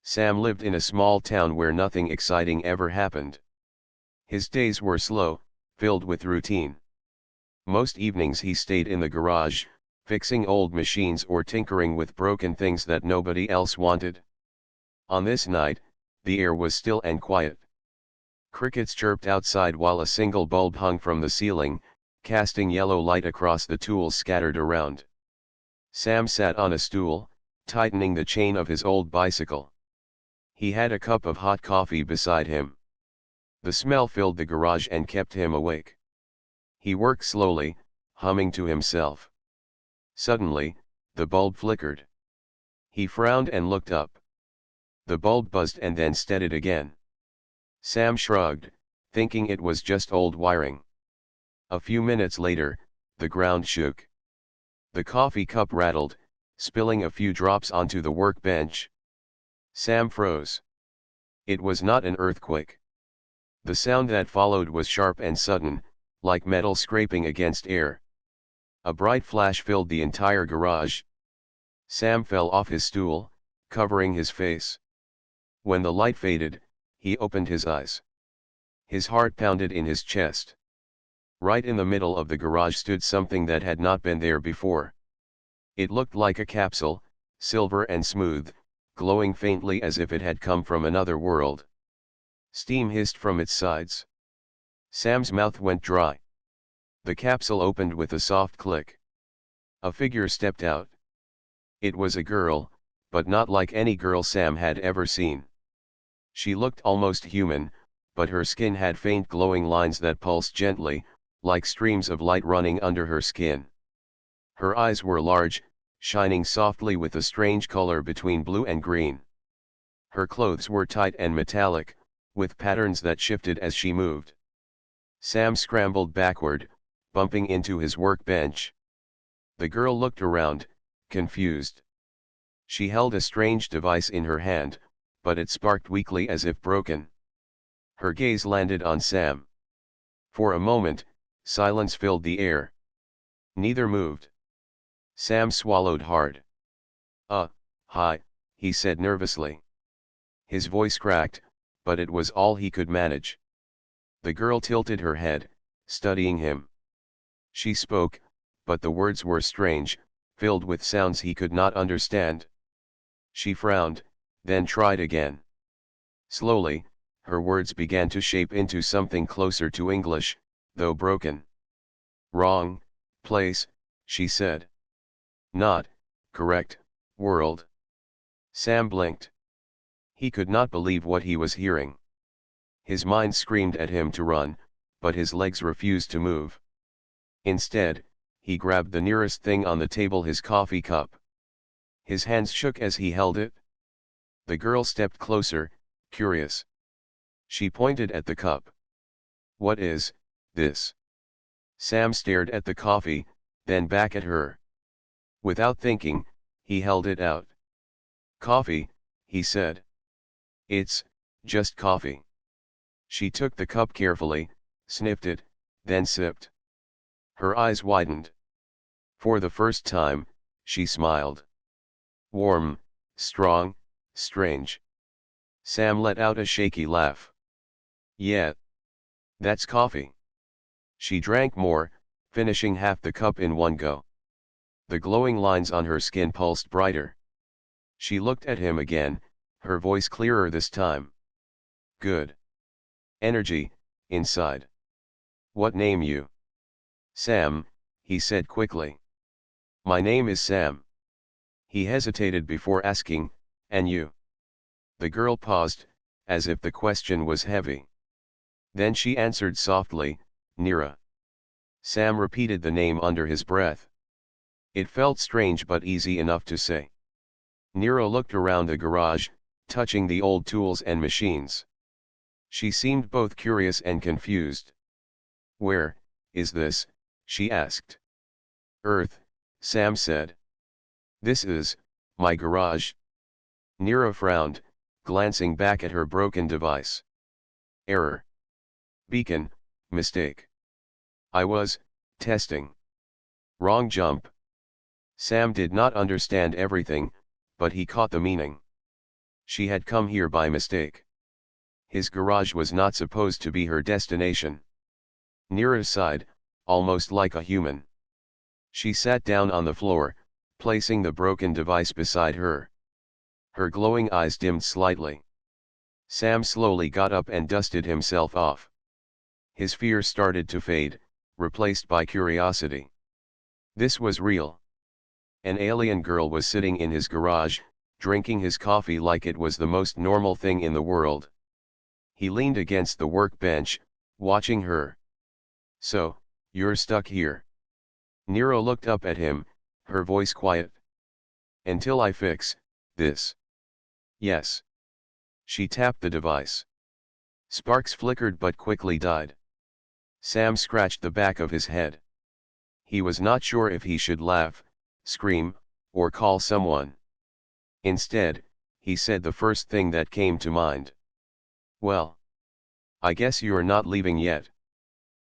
Sam lived in a small town where nothing exciting ever happened. His days were slow, filled with routine. Most evenings he stayed in the garage, fixing old machines or tinkering with broken things that nobody else wanted. On this night, the air was still and quiet. Crickets chirped outside while a single bulb hung from the ceiling, casting yellow light across the tools scattered around. Sam sat on a stool, tightening the chain of his old bicycle. He had a cup of hot coffee beside him. The smell filled the garage and kept him awake. He worked slowly, humming to himself. Suddenly, the bulb flickered. He frowned and looked up. The bulb buzzed and then steadied again. Sam shrugged, thinking it was just old wiring. A few minutes later, the ground shook. The coffee cup rattled, spilling a few drops onto the workbench. Sam froze. It was not an earthquake. The sound that followed was sharp and sudden, like metal scraping against air. A bright flash filled the entire garage. Sam fell off his stool, covering his face. When the light faded, he opened his eyes. His heart pounded in his chest. Right in the middle of the garage stood something that had not been there before. It looked like a capsule, silver and smooth, glowing faintly as if it had come from another world. Steam hissed from its sides. Sam's mouth went dry. The capsule opened with a soft click. A figure stepped out. It was a girl, but not like any girl Sam had ever seen. She looked almost human, but her skin had faint glowing lines that pulsed gently, like streams of light running under her skin. Her eyes were large, shining softly with a strange color between blue and green. Her clothes were tight and metallic, with patterns that shifted as she moved. Sam scrambled backward, bumping into his workbench. The girl looked around, confused. She held a strange device in her hand, but it sparked weakly as if broken. Her gaze landed on Sam. For a moment, silence filled the air. Neither moved. Sam swallowed hard. Hi, he said nervously. His voice cracked, but it was all he could manage. The girl tilted her head, studying him. She spoke, but the words were strange, filled with sounds he could not understand. She frowned, then tried again. Slowly, her words began to shape into something closer to English, though broken. Wrong place, she said. Not correct world. Sam blinked. He could not believe what he was hearing. His mind screamed at him to run, but his legs refused to move. Instead, he grabbed the nearest thing on the table, his coffee cup. His hands shook as he held it. The girl stepped closer, curious. She pointed at the cup. What is this? Sam stared at the coffee, then back at her. Without thinking, he held it out. Coffee, he said. It's just coffee. She took the cup carefully, sniffed it, then sipped. Her eyes widened. For the first time, she smiled. Warm, strong, strange. Sam let out a shaky laugh. Yeah. That's coffee. She drank more, finishing half the cup in one go. The glowing lines on her skin pulsed brighter. She looked at him again, her voice clearer this time. Good. Energy, inside. What name you? Sam, he said quickly. My name is Sam. He hesitated before asking, and you? The girl paused, as if the question was heavy. Then she answered softly, Nira. Sam repeated the name under his breath. It felt strange but easy enough to say. Nira looked around the garage, touching the old tools and machines. She seemed both curious and confused. Where is this? She asked. Earth, Sam said. This is my garage. Nira frowned, glancing back at her broken device. Error. Beacon, mistake. I was testing. Wrong jump. Sam did not understand everything, but he caught the meaning. She had come here by mistake. His garage was not supposed to be her destination. Nira sighed, almost like a human. She sat down on the floor, placing the broken device beside her. Her glowing eyes dimmed slightly. Sam slowly got up and dusted himself off. His fear started to fade, replaced by curiosity. This was real. An alien girl was sitting in his garage, drinking his coffee like it was the most normal thing in the world. He leaned against the workbench, watching her. "So, you're stuck here?" Nero looked up at him, her voice quiet. "Until I fix this." "Yes." She tapped the device. Sparks flickered but quickly died. Sam scratched the back of his head. He was not sure if he should laugh, scream, or call someone. Instead, he said the first thing that came to mind. "Well, I guess you're not leaving yet."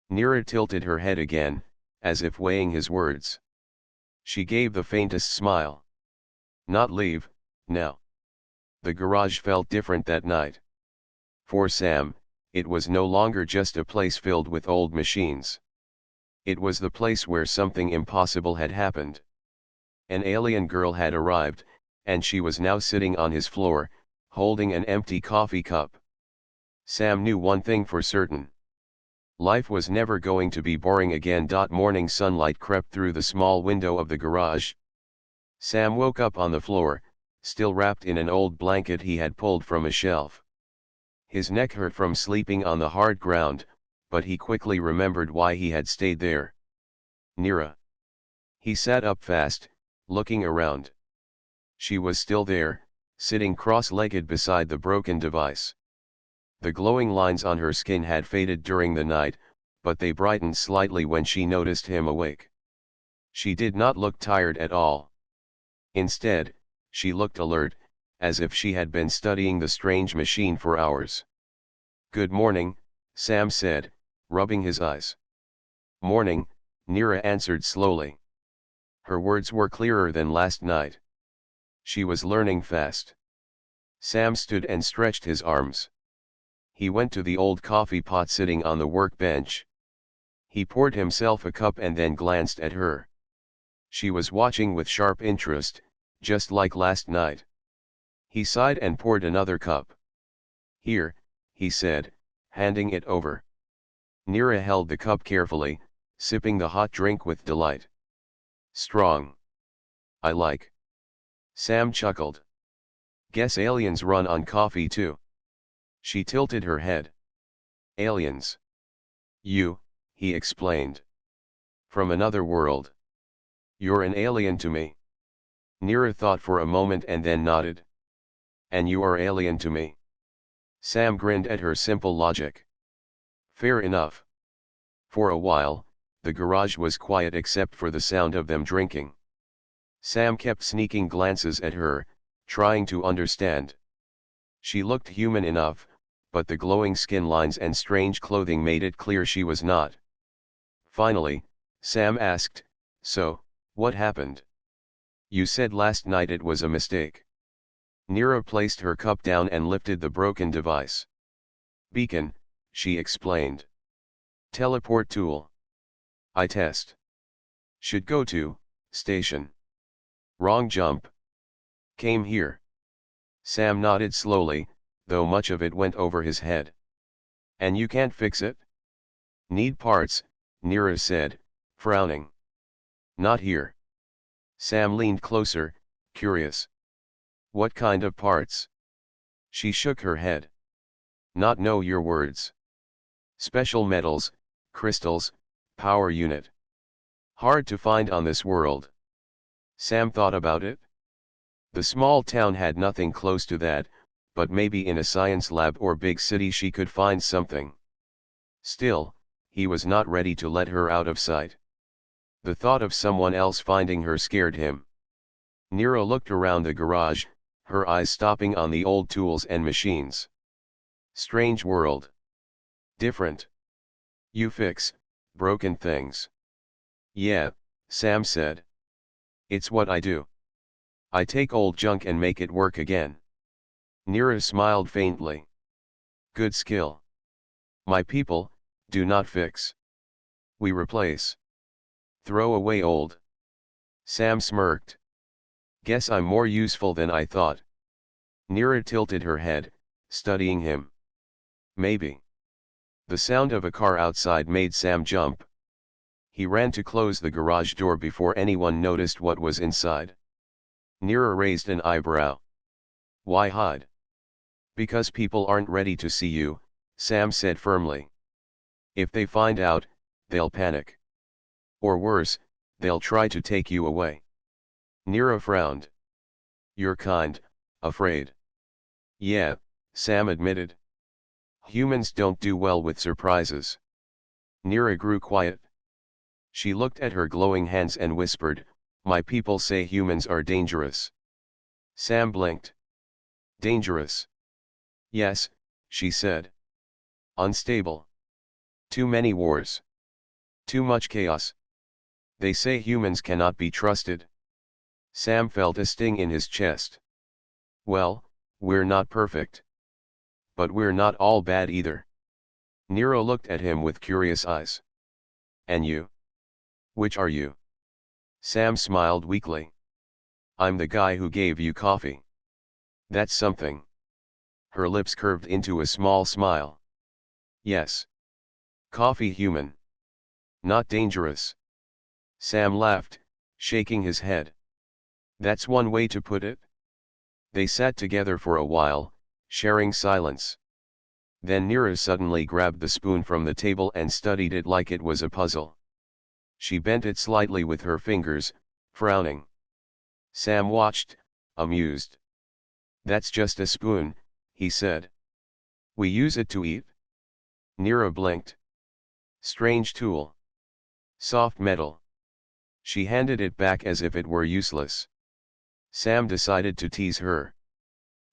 Nira tilted her head again, as if weighing his words. She gave the faintest smile. "Not leave, now." The garage felt different that night. For Sam, it was no longer just a place filled with old machines. It was the place where something impossible had happened. An alien girl had arrived, and she was now sitting on his floor, holding an empty coffee cup. Sam knew one thing for certain. Life was never going to be boring again. Morning sunlight crept through the small window of the garage. Sam woke up on the floor, still wrapped in an old blanket he had pulled from a shelf. His neck hurt from sleeping on the hard ground, but he quickly remembered why he had stayed there. Nira. He sat up fast, looking around. She was still there, sitting cross-legged beside the broken device. The glowing lines on her skin had faded during the night, but they brightened slightly when she noticed him awake. She did not look tired at all. Instead, she looked alert, as if she had been studying the strange machine for hours. "Good morning," Sam said, rubbing his eyes. "Morning," Nira answered slowly. Her words were clearer than last night. She was learning fast. Sam stood and stretched his arms. He went to the old coffee pot sitting on the workbench. He poured himself a cup and then glanced at her. She was watching with sharp interest, just like last night. He sighed and poured another cup. "Here," he said, handing it over. Nira held the cup carefully, sipping the hot drink with delight. "Strong. I like." Sam chuckled. "Guess aliens run on coffee too." She tilted her head. "Aliens. You," he explained. "From another world. You're an alien to me." Nira thought for a moment and then nodded. "And you are alien to me." Sam grinned at her simple logic. "Fair enough." For a while, the garage was quiet except for the sound of them drinking. Sam kept sneaking glances at her, trying to understand. She looked human enough, but the glowing skin lines and strange clothing made it clear she was not. Finally, Sam asked, "So, what happened? You said last night it was a mistake." Nira placed her cup down and lifted the broken device. "Beacon," she explained. "Teleport tool. I test. Should go to station. Wrong jump. Came here." Sam nodded slowly, though much of it went over his head. "And you can't fix it?" "Need parts," Nira said, frowning. "Not here." Sam leaned closer, curious. "What kind of parts?" She shook her head. "Not know your words. Special metals, crystals, power unit. Hard to find on this world." Sam thought about it. The small town had nothing close to that, but maybe in a science lab or big city she could find something. Still, he was not ready to let her out of sight. The thought of someone else finding her scared him. Nero looked around the garage, her eyes stopping on the old tools and machines. Strange world. Different. You fix broken things. Yeah, Sam said. It's what I do. I take old junk and make it work again. Nira smiled faintly. Good skill. My people, do not fix. We replace. Throw away old. Sam smirked. Guess I'm more useful than I thought. Nira tilted her head, studying him. Maybe. The sound of a car outside made Sam jump. He ran to close the garage door before anyone noticed what was inside. Nira raised an eyebrow. Why hide? Because people aren't ready to see you, Sam said firmly. If they find out, they'll panic. Or worse, they'll try to take you away. Nira frowned. You're kind, afraid. Yeah, Sam admitted. Humans don't do well with surprises. Nira grew quiet. She looked at her glowing hands and whispered, my people say humans are dangerous. Sam blinked. Dangerous. Yes, she said. Unstable. Too many wars. Too much chaos. They say humans cannot be trusted. Sam felt a sting in his chest. Well, we're not perfect. But we're not all bad either. Nero looked at him with curious eyes. And you? Which are you? Sam smiled weakly. I'm the guy who gave you coffee. That's something. Her lips curved into a small smile. Yes. Coffee human. Not dangerous. Sam laughed, shaking his head. That's one way to put it. They sat together for a while, sharing silence. Then Nira suddenly grabbed the spoon from the table and studied it like it was a puzzle. She bent it slightly with her fingers, frowning. Sam watched, amused. That's just a spoon, he said. We use it to eat? Nira blinked. Strange tool. Soft metal. She handed it back as if it were useless. Sam decided to tease her.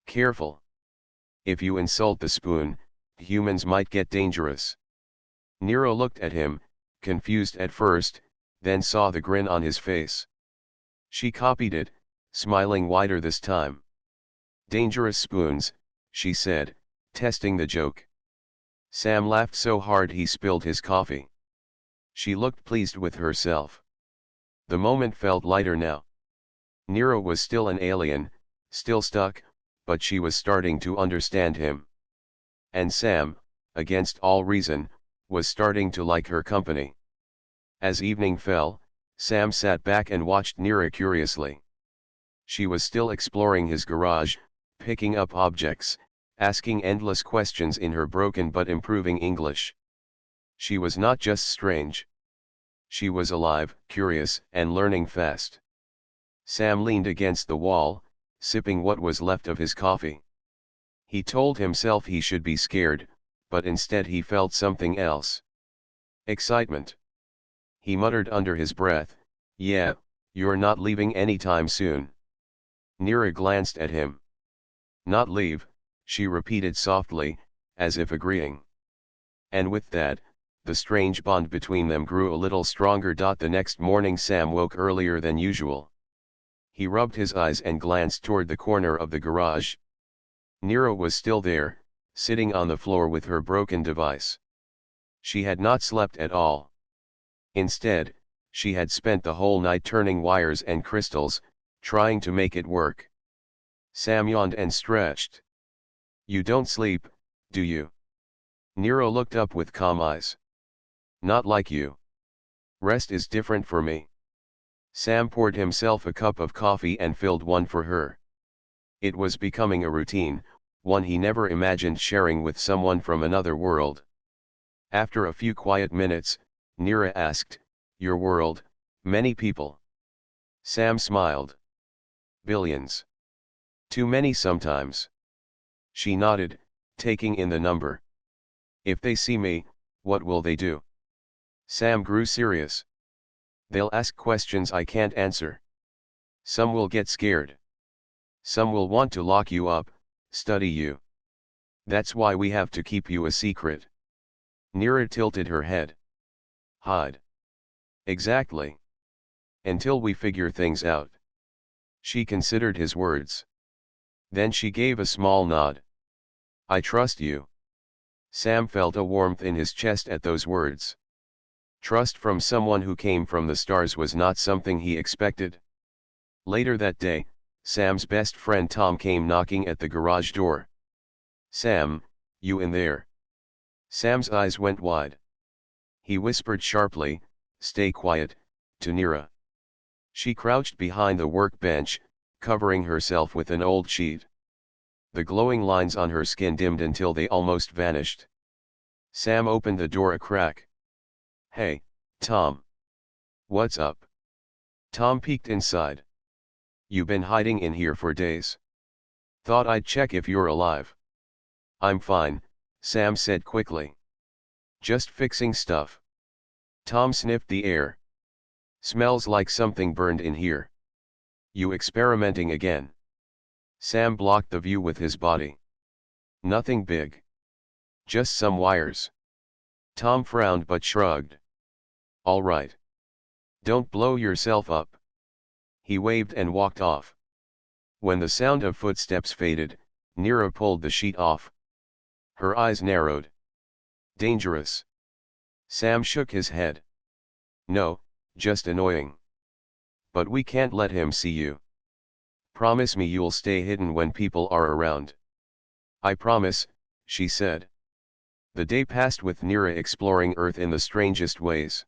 Careful. If you insult the spoon, humans might get dangerous. Nero looked at him, confused at first, then saw the grin on his face. She copied it, smiling wider this time. Dangerous spoons, she said, testing the joke. Sam laughed so hard he spilled his coffee. She looked pleased with herself. The moment felt lighter now. Nero was still an alien, still stuck, but she was starting to understand him. And Sam, against all reason, was starting to like her company. As evening fell, Sam sat back and watched Nira curiously. She was still exploring his garage, picking up objects, asking endless questions in her broken but improving English. She was not just strange. She was alive, curious, and learning fast. Sam leaned against the wall, sipping what was left of his coffee. He told himself he should be scared, but instead he felt something else. Excitement. He muttered under his breath, yeah, you're not leaving anytime soon. Nira glanced at him. Not leave, she repeated softly, as if agreeing. And with that, the strange bond between them grew a little stronger. The next morning Sam woke earlier than usual. He rubbed his eyes and glanced toward the corner of the garage. Nira was still there, sitting on the floor with her broken device. She had not slept at all. Instead, she had spent the whole night turning wires and crystals, trying to make it work. Sam yawned and stretched. You don't sleep, do you? Nero looked up with calm eyes. Not like you. Rest is different for me. Sam poured himself a cup of coffee and filled one for her. It was becoming a routine, one he never imagined sharing with someone from another world. After a few quiet minutes, Nira asked, your world, many people? Sam smiled. Billions. Too many sometimes. She nodded, taking in the number. If they see me, what will they do? Sam grew serious. They'll ask questions I can't answer. Some will get scared. Some will want to lock you up, study you. That's why we have to keep you a secret. Nira tilted her head. Hide. Exactly. Until we figure things out. She considered his words. Then she gave a small nod. I trust you. Sam felt a warmth in his chest at those words. Trust from someone who came from the stars was not something he expected. Later that day, Sam's best friend Tom came knocking at the garage door. Sam, you in there? Sam's eyes went wide. He whispered sharply, stay quiet, to Neera. She crouched behind the workbench, covering herself with an old sheet. The glowing lines on her skin dimmed until they almost vanished. Sam opened the door a crack. Hey, Tom. What's up? Tom peeked inside. You been hiding in here for days. Thought I'd check if you're alive. I'm fine, Sam said quickly. Just fixing stuff. Tom sniffed the air. Smells like something burned in here. You experimenting again? Sam blocked the view with his body. Nothing big. Just some wires. Tom frowned but shrugged. All right. Don't blow yourself up. He waved and walked off. When the sound of footsteps faded, Neera pulled the sheet off. Her eyes narrowed. Dangerous. Sam shook his head. No, just annoying. But we can't let him see you. Promise me you'll stay hidden when people are around. I promise, she said. The day passed with Neera exploring Earth in the strangest ways.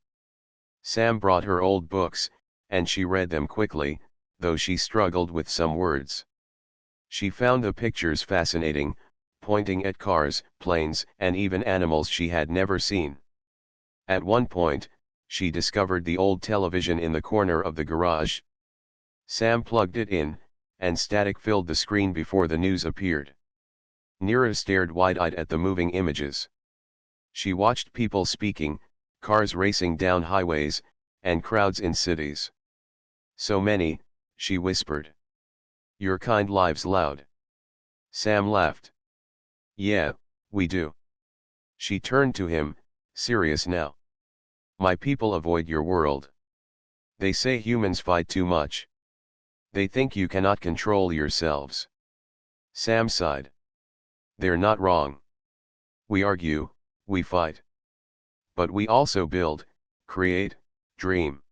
Sam brought her old books, and she read them quickly, though she struggled with some words. She found the pictures fascinating, pointing at cars, planes, and even animals she had never seen. At one point, she discovered the old television in the corner of the garage. Sam plugged it in, and static filled the screen before the news appeared. Neera stared wide-eyed at the moving images. She watched people speaking, cars racing down highways, and crowds in cities. So many, she whispered. Your kind lives loud. Sam laughed. Yeah, we do. She turned to him, serious now. My people avoid your world. They say humans fight too much. They think you cannot control yourselves. Sam sighed. They're not wrong. We argue, we fight. But we also build, create, dream.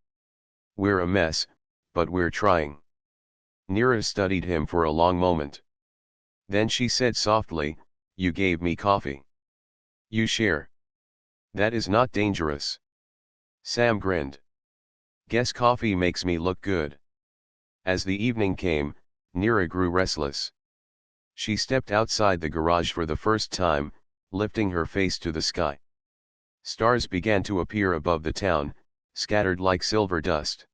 We're a mess, but we're trying. Neera studied him for a long moment. Then she said softly, you gave me coffee. You share. That is not dangerous. Sam grinned. Guess coffee makes me look good. As the evening came, Neera grew restless. She stepped outside the garage for the first time, lifting her face to the sky. Stars began to appear above the town, scattered like silver dust.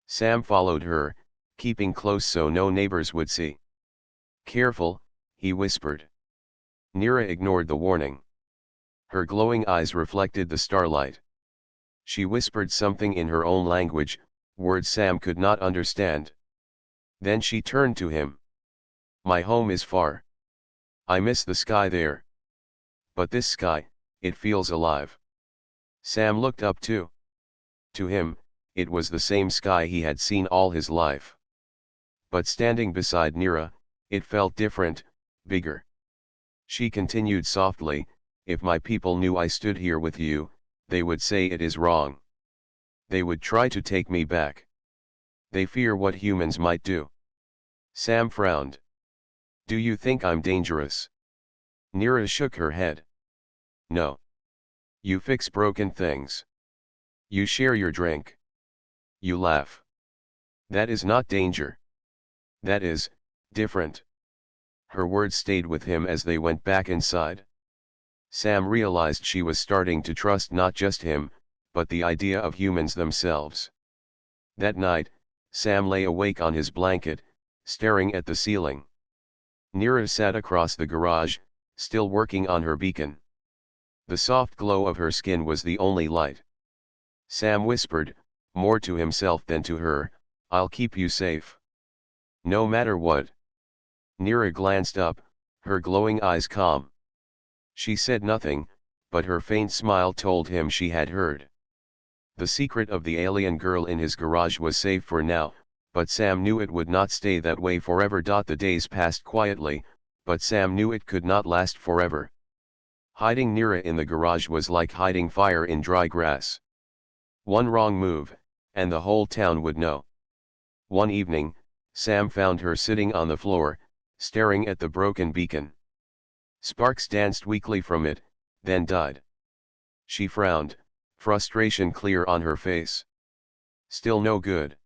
Sam followed her, keeping close so no neighbors would see. Careful, he whispered. Neera ignored the warning. Her glowing eyes reflected the starlight. She whispered something in her own language, words Sam could not understand. Then she turned to him. My home is far. I miss the sky there. But this sky, it feels alive. Sam looked up too. To him, it was the same sky he had seen all his life. But standing beside Neera, it felt different, bigger. She continued softly, if my people knew I stood here with you, they would say it is wrong. They would try to take me back. They fear what humans might do. Sam frowned. Do you think I'm dangerous? Neera shook her head. No. You fix broken things. You share your drink. You laugh. That is not danger. That is, different. Her words stayed with him as they went back inside. Sam realized she was starting to trust not just him, but the idea of humans themselves. That night, Sam lay awake on his blanket, staring at the ceiling. Neera sat across the garage, still working on her beacon. The soft glow of her skin was the only light. Sam whispered, more to himself than to her, I'll keep you safe. No matter what. Neera glanced up, her glowing eyes calm. She said nothing, but her faint smile told him she had heard. The secret of the alien girl in his garage was safe for now, but Sam knew it would not stay that way forever. The days passed quietly, but Sam knew it could not last forever. Hiding Nira in the garage was like hiding fire in dry grass. One wrong move, and the whole town would know. One evening, Sam found her sitting on the floor, staring at the broken beacon. Sparks danced weakly from it, then died. She frowned, frustration clear on her face. Still no good?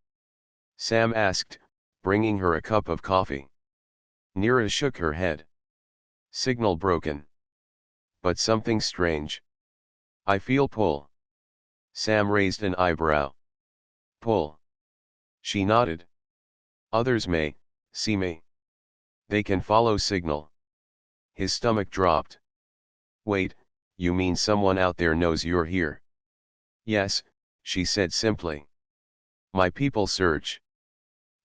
Sam asked, bringing her a cup of coffee. Nira shook her head. Signal broken. But something strange. I feel pull. Sam raised an eyebrow. Pull. She nodded. Others may, see me. They can follow signal. His stomach dropped. Wait, you mean someone out there knows you're here? Yes, she said simply. My people search.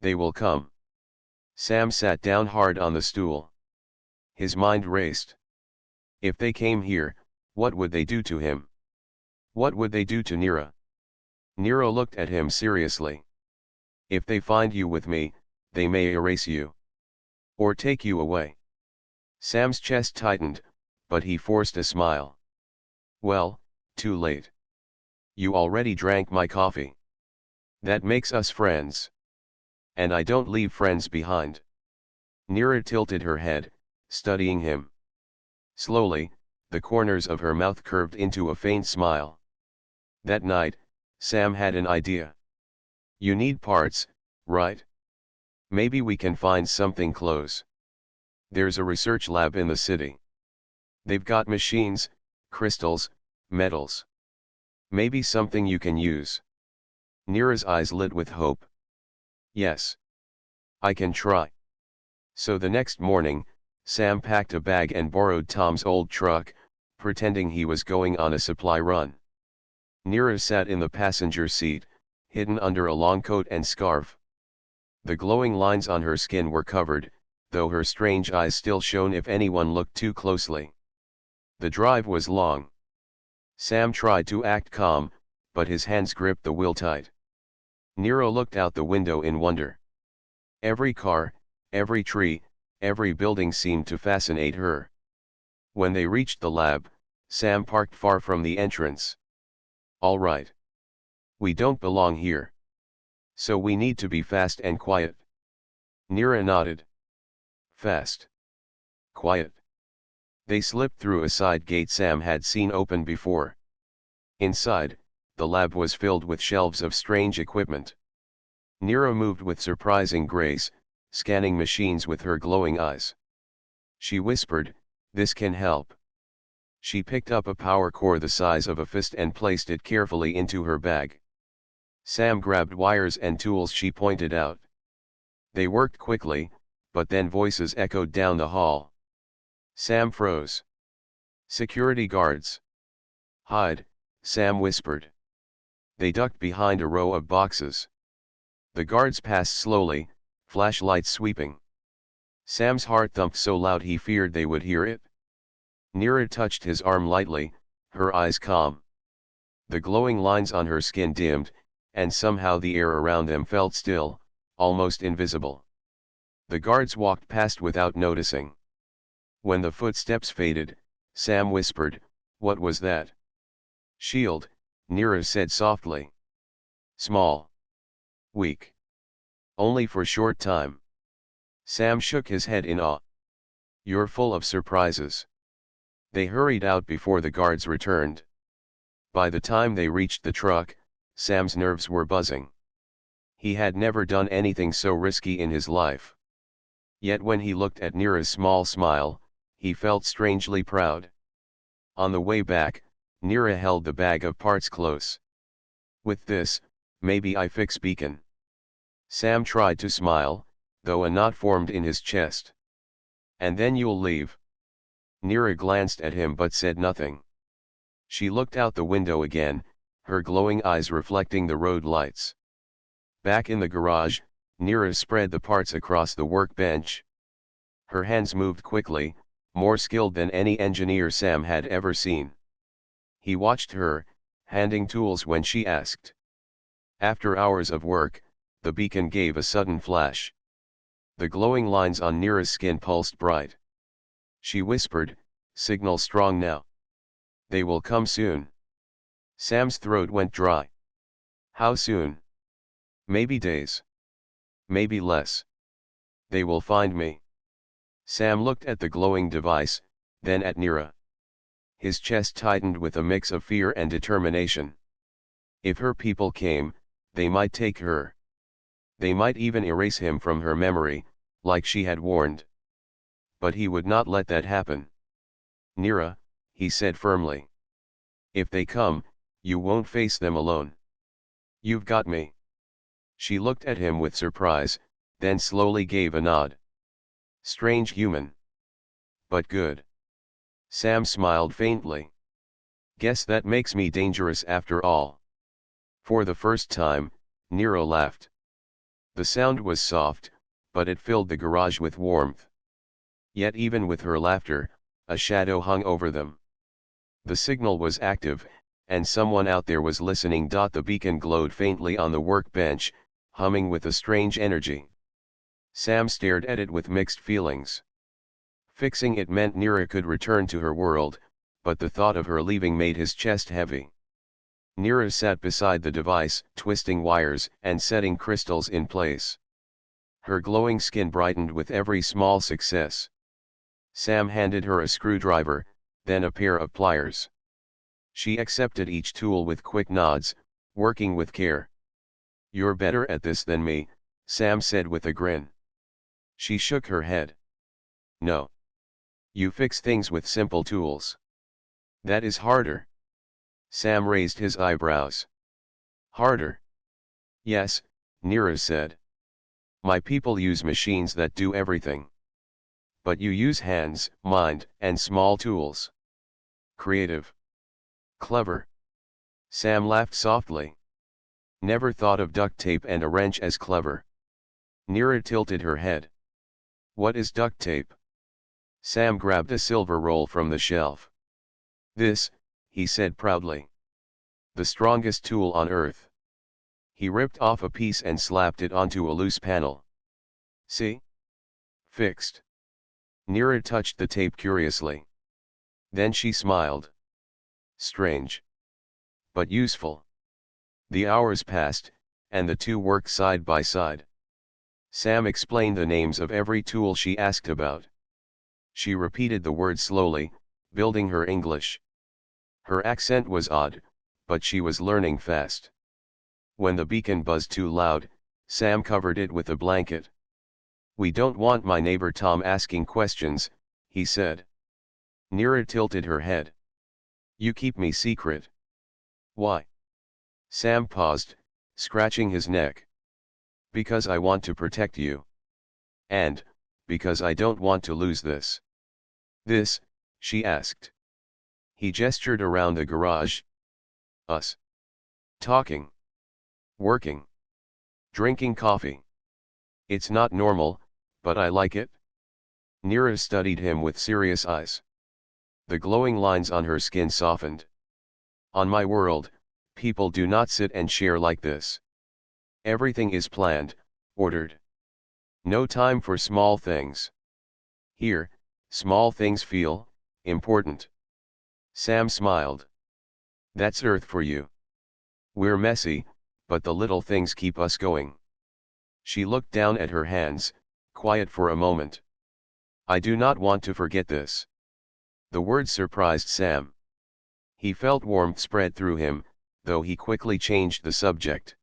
They will come. Sam sat down hard on the stool. His mind raced. If they came here, what would they do to him? What would they do to Nira? Nira looked at him seriously. If they find you with me, they may erase you. Or take you away. Sam's chest tightened, but he forced a smile. Well, too late. You already drank my coffee. That makes us friends. And I don't leave friends behind. Nira tilted her head, studying him. Slowly, the corners of her mouth curved into a faint smile. That night, Sam had an idea. You need parts, right? Maybe we can find something close. There's a research lab in the city. They've got machines, crystals, metals. Maybe something you can use. Nira's eyes lit with hope. Yes. I can try. So the next morning, Sam packed a bag and borrowed Tom's old truck, pretending he was going on a supply run. Nira sat in the passenger seat, hidden under a long coat and scarf. The glowing lines on her skin were covered, though her strange eyes still shone if anyone looked too closely. The drive was long. Sam tried to act calm, but his hands gripped the wheel tight. Nira looked out the window in wonder. Every car, every tree, every building seemed to fascinate her. When they reached the lab, Sam parked far from the entrance. All right. We don't belong here. So we need to be fast and quiet. Nira nodded. Fast. Quiet. They slipped through a side gate Sam had seen open before. Inside, the lab was filled with shelves of strange equipment. Nira moved with surprising grace, scanning machines with her glowing eyes. She whispered, "This can help." She picked up a power core the size of a fist and placed it carefully into her bag. Sam grabbed wires and tools she pointed out. They worked quickly, but then voices echoed down the hall. Sam froze. Security guards. Hide, Sam whispered. They ducked behind a row of boxes. The guards passed slowly, flashlights sweeping. Sam's heart thumped so loud he feared they would hear it. Nira touched his arm lightly, her eyes calm. The glowing lines on her skin dimmed, and somehow the air around them felt still, almost invisible. The guards walked past without noticing. When the footsteps faded, Sam whispered, "What was that?" "Shield," Nira said softly. "Small. Weak. Only for short time." Sam shook his head in awe. "You're full of surprises." They hurried out before the guards returned. By the time they reached the truck, Sam's nerves were buzzing. He had never done anything so risky in his life. Yet when he looked at Nira's small smile, he felt strangely proud. On the way back, Nira held the bag of parts close. "With this, maybe I fix beacon." Sam tried to smile, though a knot formed in his chest. "And then you'll leave." Nira glanced at him but said nothing. She looked out the window again, her glowing eyes reflecting the road lights. Back in the garage, Nira spread the parts across the workbench. Her hands moved quickly, more skilled than any engineer Sam had ever seen. He watched her, handing tools when she asked. After hours of work, The beacon gave a sudden flash. The glowing lines on Nira's skin pulsed bright. She whispered, "Signal strong now. They will come soon." Sam's throat went dry. "How soon?" "Maybe days. Maybe less. They will find me." Sam looked at the glowing device, then at Nira. His chest tightened with a mix of fear and determination. If her people came, they might take her. They might even erase him from her memory, like she had warned. But he would not let that happen. "Nira," he said firmly. "If they come, you won't face them alone. You've got me." She looked at him with surprise, then slowly gave a nod. "Strange human. But good." Sam smiled faintly. "Guess that makes me dangerous after all." For the first time, Nero laughed. The sound was soft, but it filled the garage with warmth. Yet even with her laughter, a shadow hung over them. The signal was active, and someone out there was listening. The beacon glowed faintly on the workbench, humming with a strange energy. Sam stared at it with mixed feelings. Fixing it meant Nira could return to her world, but the thought of her leaving made his chest heavy. Nira sat beside the device, twisting wires and setting crystals in place. Her glowing skin brightened with every small success. Sam handed her a screwdriver, then a pair of pliers. She accepted each tool with quick nods, working with care. "You're better at this than me," Sam said with a grin. She shook her head. "No. You fix things with simple tools. That is harder." Sam raised his eyebrows. "Harder?" "Yes," Nira said. "My people use machines that do everything. But you use hands, mind, and small tools. Creative. Clever." Sam laughed softly. "Never thought of duct tape and a wrench as clever." Nira tilted her head. "What is duct tape?" Sam grabbed a silver roll from the shelf. "This," he said proudly. "The strongest tool on earth." He ripped off a piece and slapped it onto a loose panel. "See? Fixed." Nira touched the tape curiously. Then she smiled. "Strange. But useful." The hours passed, and the two worked side by side. Sam explained the names of every tool she asked about. She repeated the words slowly, building her English. Her accent was odd, but she was learning fast. When the beacon buzzed too loud, Sam covered it with a blanket. "We don't want my neighbor Tom asking questions," he said. Nira tilted her head. "You keep me secret." "Why?" Sam paused, scratching his neck. "Because I want to protect you. And, because I don't want to lose this." "This?" she asked. He gestured around the garage. "Us. Talking. Working. Drinking coffee. It's not normal, but I like it." Nira studied him with serious eyes. The glowing lines on her skin softened. "On my world, people do not sit and share like this. Everything is planned, ordered. No time for small things. Here, small things feel important." Sam smiled. "That's Earth for you. We're messy, but the little things keep us going." She looked down at her hands, quiet for a moment. "I do not want to forget this." The word surprised Sam. He felt warmth spread through him, though he quickly changed the subject.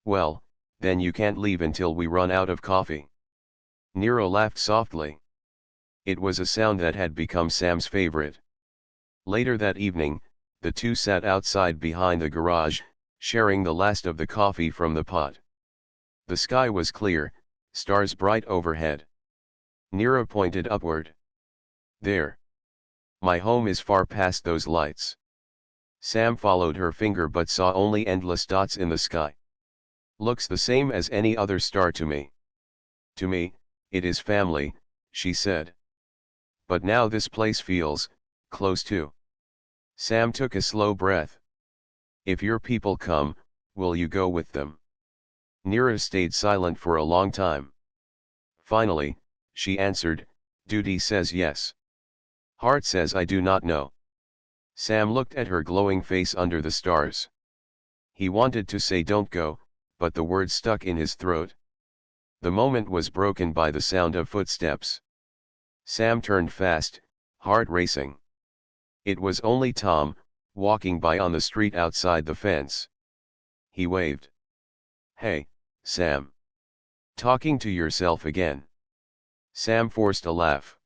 "Well, then you can't leave until we run out of coffee." Nero laughed softly. It was a sound that had become Sam's favorite. Later that evening, the two sat outside behind the garage, sharing the last of the coffee from the pot. The sky was clear, stars bright overhead. Nero pointed upward. "There. My home is far past those lights." Sam followed her finger but saw only endless dots in the sky. "Looks the same as any other star to me." "To me, it is family," she said. "But now this place feels close to." Sam took a slow breath. "If your people come, will you go with them?" Nira stayed silent for a long time. Finally, she answered, "Duty says yes. Heart says I do not know." Sam looked at her glowing face under the stars. He wanted to say don't go, but the word stuck in his throat. The moment was broken by the sound of footsteps. Sam turned fast, heart racing. It was only Tom, walking by on the street outside the fence. He waved. "Hey, Sam. Talking to yourself again?" Sam forced a laugh.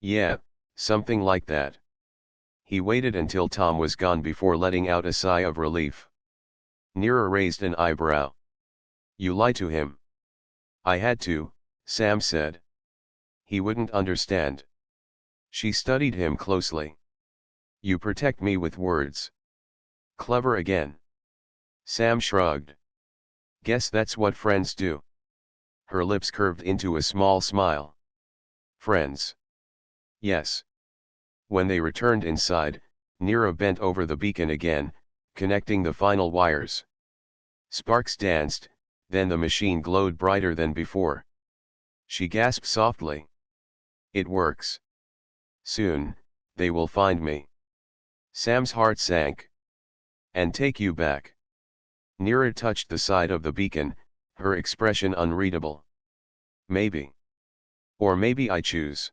"Yeah, something like that." He waited until Tom was gone before letting out a sigh of relief. Nira raised an eyebrow. "You lied to him." "I had to," Sam said. "He wouldn't understand." She studied him closely. "You protect me with words." "Clever again." Sam shrugged. "Guess that's what friends do." Her lips curved into a small smile. "Friends." "Yes." When they returned inside, Nira bent over the beacon again, connecting the final wires. Sparks danced, then the machine glowed brighter than before. She gasped softly. "It works. Soon, they will find me." Sam's heart sank. "And take you back." Nira touched the side of the beacon, her expression unreadable. "Maybe. Or maybe I choose."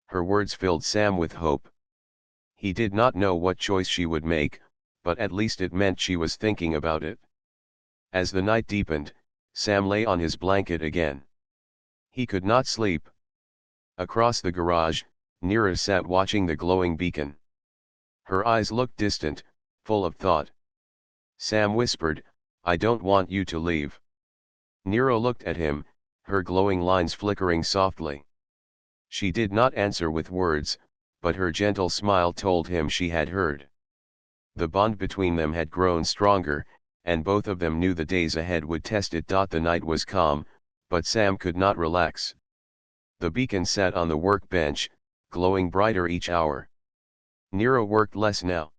Her words filled Sam with hope. He did not know what choice she would make, but at least it meant she was thinking about it. As the night deepened, Sam lay on his blanket again. He could not sleep. Across the garage, Nira sat watching the glowing beacon. Her eyes looked distant, full of thought. Sam whispered, "I don't want you to leave." Nira looked at him, her glowing lines flickering softly. She did not answer with words, but her gentle smile told him she had heard. The bond between them had grown stronger, and both of them knew the days ahead would test it. The night was calm, but Sam could not relax. The beacon sat on the workbench, glowing brighter each hour. Nira worked less now.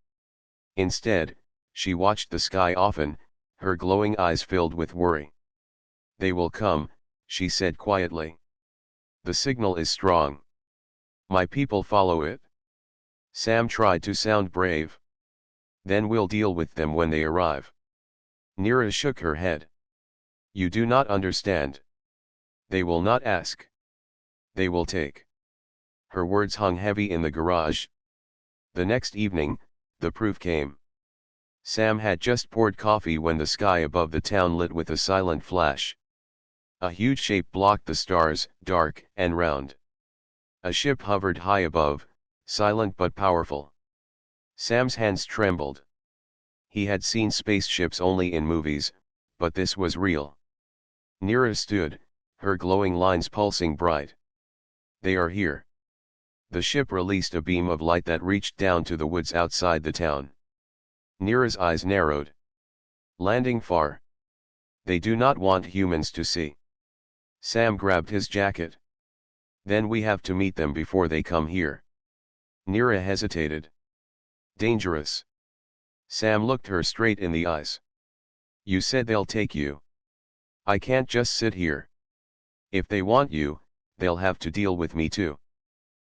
Instead, she watched the sky often, her glowing eyes filled with worry. "They will come," she said quietly. "The signal is strong. My people follow it." Sam tried to sound brave. "Then we'll deal with them when they arrive." Nira shook her head. "You do not understand. They will not ask. They will take." Her words hung heavy in the garage. The next evening, the proof came. Sam had just poured coffee when the sky above the town lit with a silent flash. A huge shape blocked the stars, dark and round. A ship hovered high above, silent but powerful. Sam's hands trembled. He had seen spaceships only in movies, but this was real. Nira stood, her glowing lines pulsing bright. "They are here." The ship released a beam of light that reached down to the woods outside the town. Nira's eyes narrowed. "Landing far. They do not want humans to see." Sam grabbed his jacket. "Then we have to meet them before they come here." Nira hesitated. "Dangerous." Sam looked her straight in the eyes. "You said they'll take you. I can't just sit here. If they want you, they'll have to deal with me too."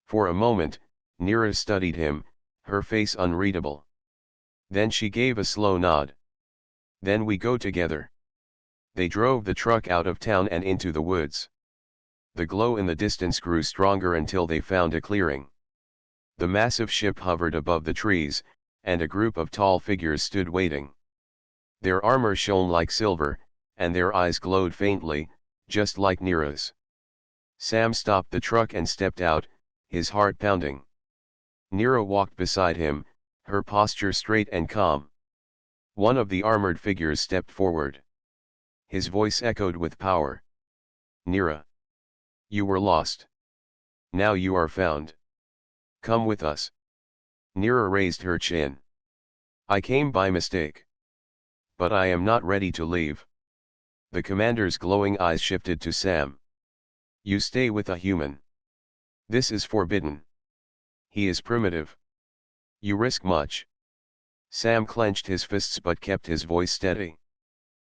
For a moment, Nira studied him, her face unreadable. Then she gave a slow nod. "Then we go together." They drove the truck out of town and into the woods. The glow in the distance grew stronger until they found a clearing. The massive ship hovered above the trees, and a group of tall figures stood waiting. Their armor shone like silver, and their eyes glowed faintly, just like Nira's. Sam stopped the truck and stepped out, his heart pounding. Nira walked beside him, her posture straight and calm. One of the armored figures stepped forward. His voice echoed with power. "Nira. You were lost. Now you are found. Come with us." Nira raised her chin. "I came by mistake. But I am not ready to leave." The commander's glowing eyes shifted to Sam. "You stay with a human. This is forbidden. He is primitive. You risk much." Sam clenched his fists but kept his voice steady.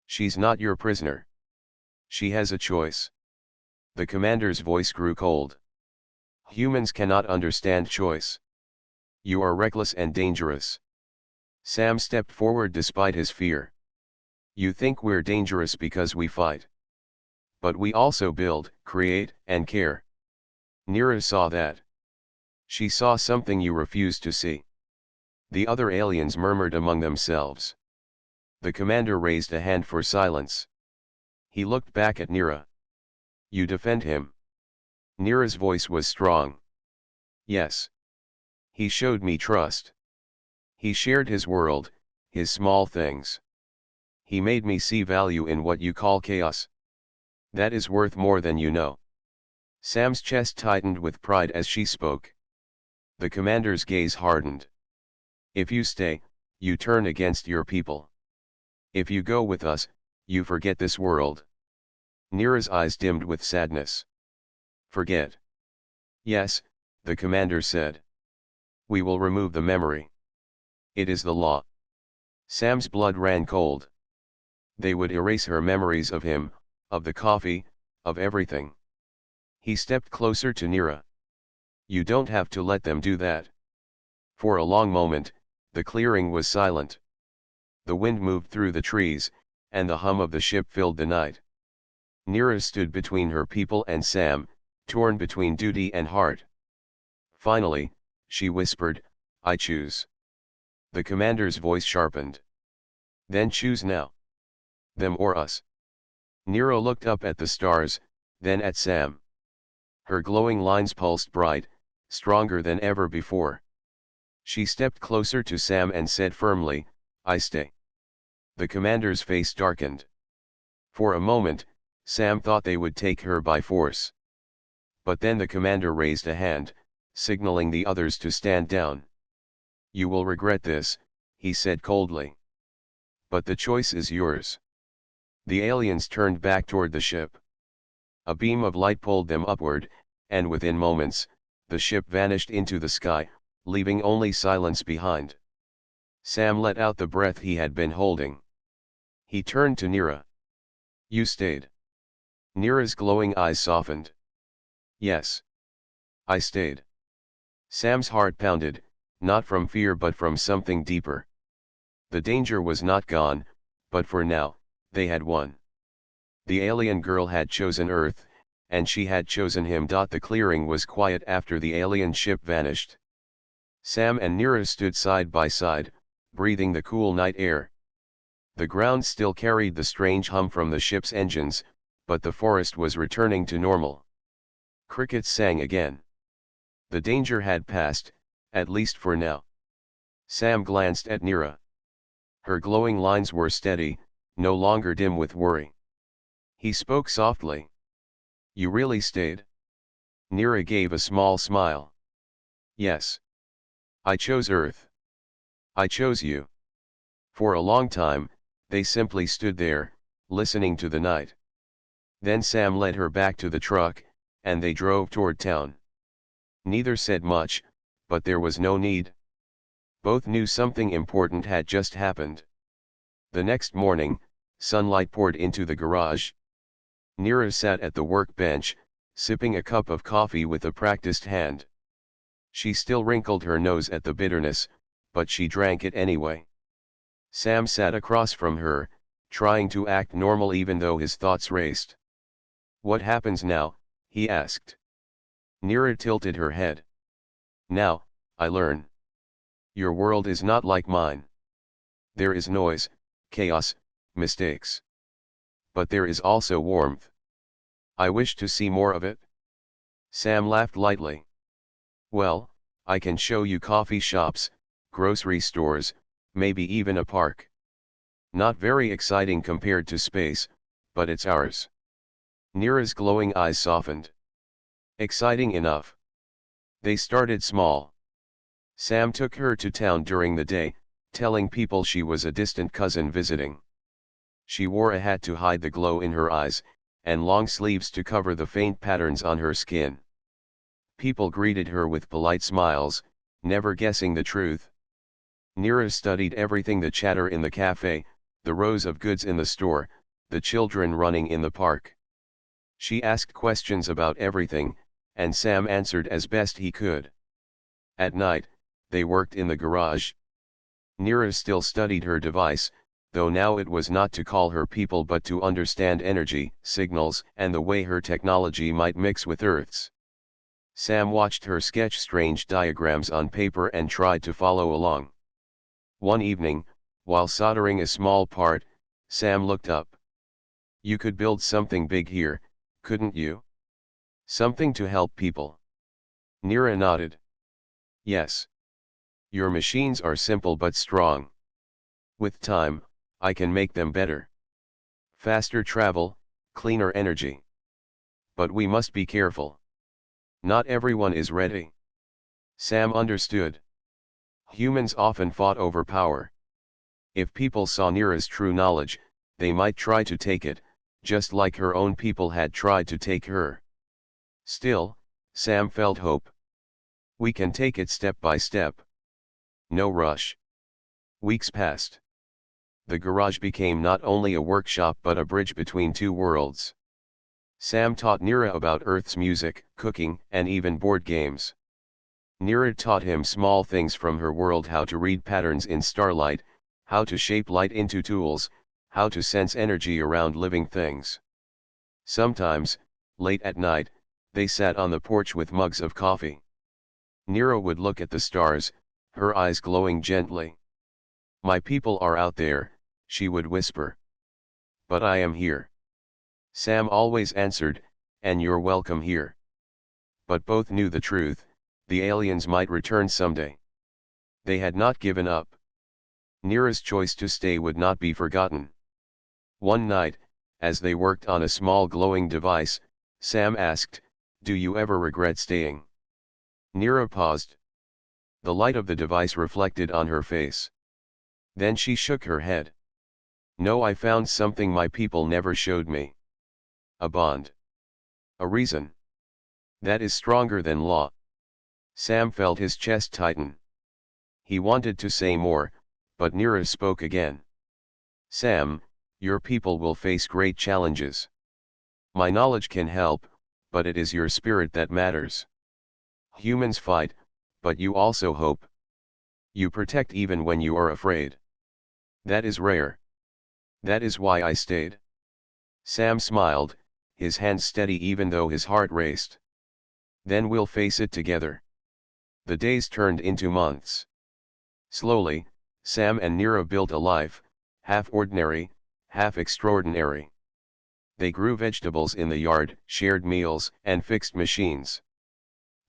She's not your prisoner. She has a choice. The commander's voice grew cold. Humans cannot understand choice. You are reckless and dangerous. Sam stepped forward despite his fear. You think we're dangerous because we fight. But we also build, create, and care. Nira saw that. She saw something you refused to see. The other aliens murmured among themselves. The commander raised a hand for silence. He looked back at Nira. You defend him. Nira's voice was strong. Yes. He showed me trust. He shared his world, his small things. He made me see value in what you call chaos. That is worth more than you know. Sam's chest tightened with pride as she spoke. The commander's gaze hardened. If you stay, you turn against your people. If you go with us, you forget this world. Nira's eyes dimmed with sadness. Forget. Yes, the commander said. We will remove the memory. It is the law. Sam's blood ran cold. They would erase her memories of him, of the coffee, of everything. He stepped closer to Nira. You don't have to let them do that. For a long moment, the clearing was silent. The wind moved through the trees, and the hum of the ship filled the night. Nira stood between her people and Sam, torn between duty and heart. Finally, she whispered, I choose. The commander's voice sharpened. Then choose now. Them or us. Nira looked up at the stars, then at Sam. Her glowing lines pulsed bright, stronger than ever before. She stepped closer to Sam and said firmly, I stay. The commander's face darkened. For a moment, Sam thought they would take her by force. But then the commander raised a hand, signaling the others to stand down. You will regret this, he said coldly. But the choice is yours. The aliens turned back toward the ship. A beam of light pulled them upward, and within moments, the ship vanished into the sky, leaving only silence behind. Sam let out the breath he had been holding. He turned to Nira. You stayed. Nira's glowing eyes softened. Yes. I stayed. Sam's heart pounded, not from fear but from something deeper. The danger was not gone, but for now, they had won. The alien girl had chosen Earth, and she had chosen him. The clearing was quiet after the alien ship vanished. Sam and Nira stood side by side, breathing the cool night air. The ground still carried the strange hum from the ship's engines, but the forest was returning to normal. Crickets sang again. The danger had passed, at least for now. Sam glanced at Nira. Her glowing lines were steady, no longer dim with worry. He spoke softly. You really stayed? Nira gave a small smile. Yes. I chose Earth. I chose you. For a long time, they simply stood there, listening to the night. Then Sam led her back to the truck, and they drove toward town. Neither said much, but there was no need. Both knew something important had just happened. The next morning, sunlight poured into the garage. Nira sat at the workbench, sipping a cup of coffee with a practiced hand. She still wrinkled her nose at the bitterness, but she drank it anyway. Sam sat across from her, trying to act normal even though his thoughts raced. What happens now? He asked. Nira tilted her head. Now, I learn. Your world is not like mine. There is noise, chaos, mistakes. But there is also warmth. I wish to see more of it. Sam laughed lightly. Well, I can show you coffee shops, grocery stores, maybe even a park. Not very exciting compared to space, but it's ours. Nira's glowing eyes softened. Exciting enough. They started small. Sam took her to town during the day, telling people she was a distant cousin visiting. She wore a hat to hide the glow in her eyes, and long sleeves to cover the faint patterns on her skin. People greeted her with polite smiles, never guessing the truth. Nira studied everything: the chatter in the cafe, the rows of goods in the store, the children running in the park. She asked questions about everything, and Sam answered as best he could. At night, they worked in the garage. Nira still studied her device, though now it was not to call her people but to understand energy, signals, and the way her technology might mix with Earth's. Sam watched her sketch strange diagrams on paper and tried to follow along. One evening, while soldering a small part, Sam looked up. "You could build something big here, couldn't you? Something to help people." Nira nodded. "Yes. Your machines are simple but strong. With time, I can make them better. Faster travel, cleaner energy. But we must be careful. Not everyone is ready." Sam understood. Humans often fought over power. If people saw Nira's true knowledge, they might try to take it, just like her own people had tried to take her. Still, Sam felt hope. "We can take it step by step. No rush." Weeks passed. The garage became not only a workshop but a bridge between two worlds. Sam taught Nira about Earth's music, cooking, and even board games. Nira taught him small things from her world: how to read patterns in starlight, how to shape light into tools, how to sense energy around living things. Sometimes, late at night, they sat on the porch with mugs of coffee. Nira would look at the stars, her eyes glowing gently. "My people are out there," she would whisper. "But I am here." Sam always answered, "And you're welcome here." But both knew the truth: the aliens might return someday. They had not given up. Nira's choice to stay would not be forgotten. One night, as they worked on a small glowing device, Sam asked, "Do you ever regret staying?" Nira paused. The light of the device reflected on her face. Then she shook her head. "No, I found something my people never showed me. A bond. A reason. That is stronger than law." Sam felt his chest tighten. He wanted to say more, but Nira spoke again. "Sam, your people will face great challenges. My knowledge can help, but it is your spirit that matters. Humans fight, but you also hope. You protect even when you are afraid. That is rare. That is why I stayed." Sam smiled, his hands steady even though his heart raced. "Then we'll face it together." The days turned into months. Slowly, Sam and Nira built a life, half ordinary, half extraordinary. They grew vegetables in the yard, shared meals, and fixed machines.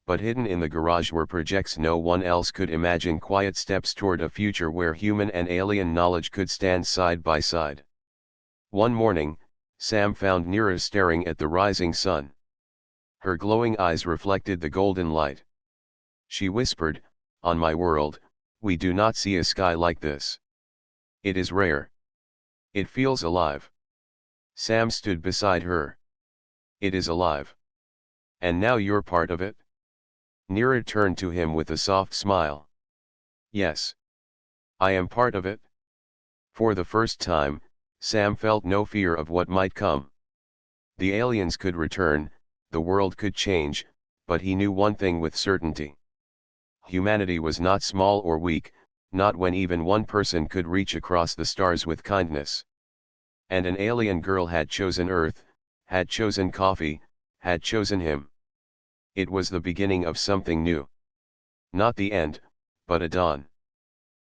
But hidden in the garage were projects no one else could imagine: quiet steps toward a future where human and alien knowledge could stand side by side. One morning, Sam found Nira staring at the rising sun. Her glowing eyes reflected the golden light. She whispered, "On my world, we do not see a sky like this. It is rare. It feels alive." Sam stood beside her. "It is alive. And now you're part of it?" Nira turned to him with a soft smile. "Yes. I am part of it." For the first time, Sam felt no fear of what might come. The aliens could return, the world could change, but he knew one thing with certainty. Humanity was not small or weak, not when even one person could reach across the stars with kindness. And an alien girl had chosen Earth, had chosen coffee, had chosen him. It was the beginning of something new. Not the end, but a dawn.